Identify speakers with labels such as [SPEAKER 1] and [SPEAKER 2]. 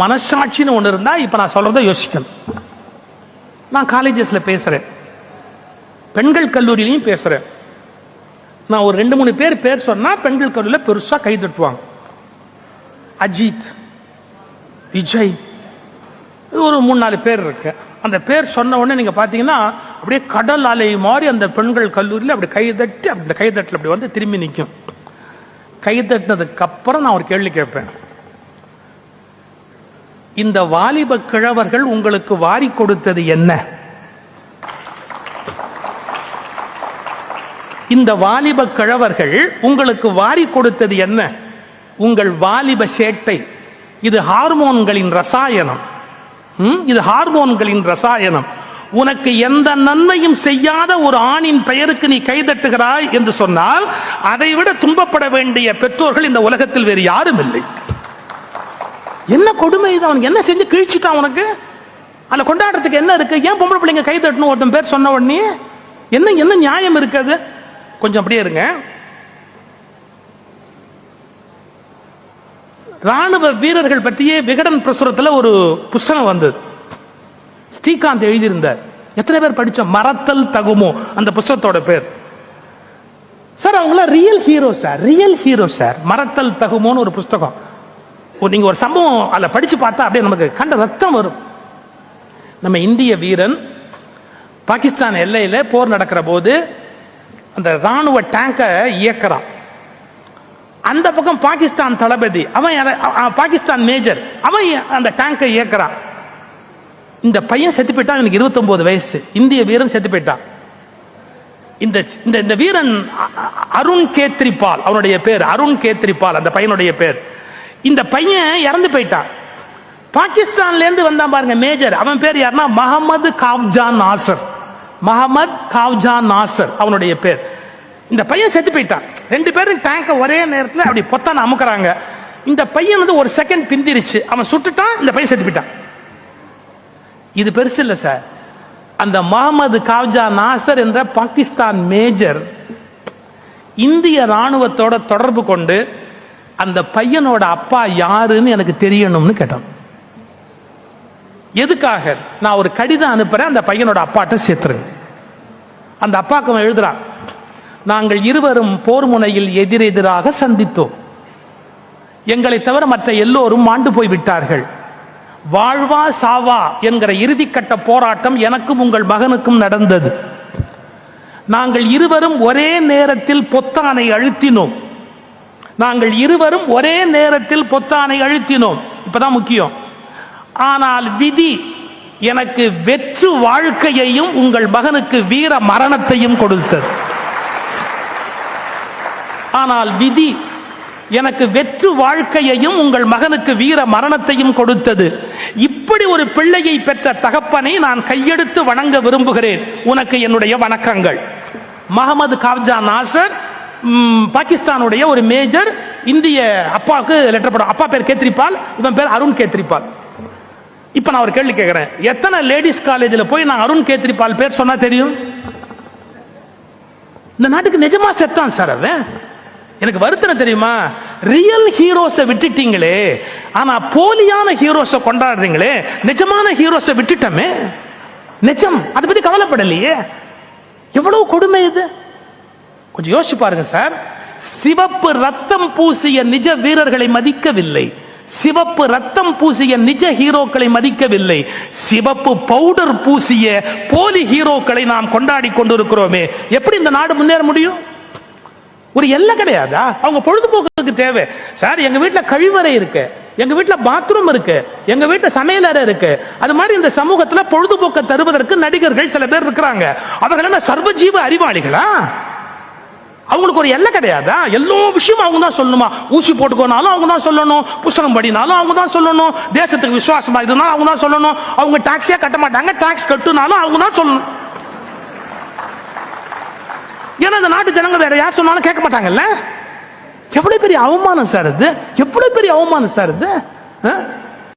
[SPEAKER 1] மனசாட்சின்னு ஒன்று இருந்தால் இப்போ நான் சொல்றதை யோசிக்கணும். நான் காலேஜஸ்ல பேசுறேன், பெண்கள் கல்லூரியிலையும் பேசுறேன். நான் ஒரு 2-3 பேர் சொன்னா பெண்கள் கல்லூரியில் பெருசா கை தட்டுவாங்க. அஜித், விஜய், ஒரு 3-4 பேர் இருக்கு. அந்த பேர் சொன்ன உடனே நீங்க பாத்தீங்கன்னா அப்படியே கடல் அலை மாதிரி அந்த பெண்கள் கல்லூரியில் அப்படி கை தட்டி அந்த கை தட்டல அப்படி வந்து திரும்பி நிற்கும். கை தட்டினதுக்கு அப்புறம் நான் ஒரு கேள்வி கேட்பேன். இந்த வாலிப கிழவர்கள் உங்களுக்கு வாரி கொடுத்தது என்ன? இந்த வாலிப கிழவர்கள் உங்களுக்கு வாரி கொடுத்தது என்ன? உங்கள் வாலிப சேட்டை. இது ஹார்மோன்களின் ரசாயனம். இது ஹார்மோன்களின் ரசாயனம். உனக்கு எந்த நன்மையும் செய்யாத ஒரு ஆணின் பெயருக்கு நீ கைதட்டுகிறாய் என்று சொன்னால் அதைவிட துன்பப்பட வேண்டிய பெற்றோர்கள் இந்த உலகத்தில் வேறு யாரும் இல்லை. என்ன கொடுமை இது! அவனுக்கு என்ன செஞ்சு கிழிச்சுட்டான்? உனக்கு அதுல கொண்டாடுறதுக்கு என்ன இருக்கு? ஏன் பொம்பளை பிள்ளைங்க கை தட்டணும் ஒருத்தன் பேர் சொன்ன உடனே? என்ன நியாயம் இருக்காது? கொஞ்சம் அப்படியே இருங்க. ராணுவ வீரர்கள் பற்றியே விகடன் பிரசுரத்தில் ஒரு புஸ்தகம் வந்தது. ஸ்ரீகாந்த் எழுதியிருந்தார். எத்தனை பேர் படிச்சோம்? மறத்தல் தகுமோ அந்த புஸ்தகத்தோட பேர். சார் அவங்கள real hero sir, real hero sir. மறத்தல் தகுமோன்னு ஒரு புஸ்தகம். நீங்க ஒரு சம்பவம் அதில் படிச்சு பார்த்தா அப்படியே நமக்கு கண்ட ரத்தம் வரும். நம்ம இந்திய வீரன் பாகிஸ்தான் எல்லையில போர் நடக்கிற போது அந்த ராணுவ டேங்கை இயக்குறான். அந்த பக்கம் பாகிஸ்தான் தளபதி, அவன் பாகிஸ்தான் மேஜர், அவன் அந்த டேங்கை இயக்குறான். இந்த பையன் செத்து போயிட்டான். எனக்கு 29 வயசு. இந்திய வீரன் செத்து போயிட்டான். இந்த வீரன் அருண் கேத்ரிபால், அவனுடைய பேர் அருண் கேத்ரிபால், அந்த பையனுடைய பேர். இந்த பையன் இறந்து போயிட்டான். பாகிஸ்தான்ல இருந்து வந்தான் பாருங்க மேஜர். அவன் பேர் யாருன்னா முகமது காவ்ஜா நாசர். முகமது காவ்ஜா நாசர் அவனுடைய பேர். இந்த பையன் செத்து போயிட்டான். 2 பேரும் டேங்க ஒரே நேரத்தில் அப்படி பொத்தான அமுக்குறாங்க. இந்த பையன் வந்து ஒரு செகண்ட் பிந்திருச்சு. அவன் சுட்டுட்டான், இந்த பையன் செத்து போயிட்டான். இது பெருசு இல்ல சார். அந்த முகமது காவ்ஜா நாசர் என்ற பாகிஸ்தான் மேஜர் இந்திய ராணுவத்தோட தொடர்பு கொண்டு அந்த பையனோட அப்பா யாருன்னு எனக்கு தெரியணும்னு கேட்டான். எதுக்காக? நான் ஒரு கடிதம் அனுப்புறேன், அந்த பையனோட அப்பாட்ட சேர்த்துருங்க. அந்த அப்பாக்கு அவன் எழுதுறான், நாங்கள் இருவரும் போர் முனையில் எதிரெதிராக சந்தித்தோம். எங்களை தவிர மற்ற எல்லோரும் மாண்டு போய் விட்டார்கள். வாழ்வா சாவா என்கிற இறுதிக்கட்ட போராட்டம் எனக்கும் உங்கள் மகனுக்கும் நடந்தது. நாங்கள் இருவரும் ஒரே நேரத்தில் பொத்தானை அழுத்தினோம். நாங்கள் இருவரும் ஒரே நேரத்தில் பொத்தானை அழுத்தினோம். இப்பதான் முக்கியம். ஆனால் விதி எனக்கு வெற்று வாழ்க்கையையும் உங்கள் மகனுக்கு வீர மரணத்தையும் கொடுத்தது. ஆனால் விதி எனக்கு வெற்று வாழ்க்கையையும் உங்கள் மகனுக்கு வீர மரணத்தையும் கொடுத்தது. இப்படி ஒரு பிள்ளையை பெற்ற தகப்பனை நான் கையெடுத்து வணங்க விரும்புகிறேன். உனக்கு என்னுடைய வணக்கங்கள். முகமது காவ்ஜா நாசர் பாகிஸ்தானுடைய ஒரு மேஜர். இந்திய அப்பாவுக்கு லெட்டர் போட. அப்பா பேர் கேத்ரிபால், இவன் பேர் அருண் கேத்ரிபால். இப்ப நான் ஒரு கேள்வி கேட்கிறேன். எத்தனை லேடிஸ் காலேஜில் போய் நான் அருண் கேத்ரிபால் பேர் சொன்னா தெரியும்? இந்த நாட்டுக்கு நிஜமா செத்தான் சார் அவன். எனக்கு வருத்தம் தெரியுமா? ரியல் ஹீரோஸை விட்டுட்டீங்களே, ஆனா போலியான ஹீரோஸை கொண்டாடுறீங்களே. நிஜமான ஹீரோஸை விட்டுட்டமே. நிஜம் அதை பத்தி கவலைப்படலையே. எவ்வளவு கொடுமை இது! கொஞ்சம் யோசிச்சு பாருங்க சார். சிவப்பு ரத்தம் பூசிய நிஜ வீரர்களை மதிக்கவில்லை. சிவப்பு ரத்தம் பூசிய நிஜ ஹீரோக்களை மதிக்கவில்லை. சிவப்பு பவுடர் பூசிய போலி ஹீரோக்களை நாம் கொண்டாடி கொண்டிருக்கிறோமே. எப்படி இந்த நாடு முன்னேற முடியும்? ஒரு எல்லை கிடையாதா? அவங்க பொழுதுபோக்குக்கு தேவை சார். எங்க வீட்டுல கழிவறை இருக்கு, எங்க வீட்டுல பாத்ரூம் இருக்கு, எங்க வீட்டுல சமையலறை இருக்கு. அது மாதிரி இந்த சமூகத்துல பொழுதுபோக்க தருவதற்கு நடிகர்கள் சில பேர் இருக்கிறாங்க. அவர்கள் என்ன சர்வஜீவ அறிவாளிகளா? அவங்களுக்கு ஒரு எல்லை கிடையாதா? எல்லா விஷயமும் அவங்க தான் சொல்லணுமா? ஊசி போட்டுக்கோனாலும் அவங்க தான் சொல்லணும், புஸ்தகம் படினாலும் அவங்க தான் சொல்லணும், தேசத்துக்கு விசுவாசமா இருந்தாலும் அவங்க தான் சொல்லணும், அவங்க டாக்ஸியா கட்ட மாட்டாங்க, டாக்ஸ் கட்டுனாலும் அவங்க தான் சொல்லணும். ஏன்னா இந்த நாட்டு ஜனங்க வேற யார் சொன்னாலும் கேட்க மாட்டாங்கல்ல. எவ்வளவு பெரிய அவமானம் சார் இது! எவ்வளவு பெரிய அவமானம் சார் இது!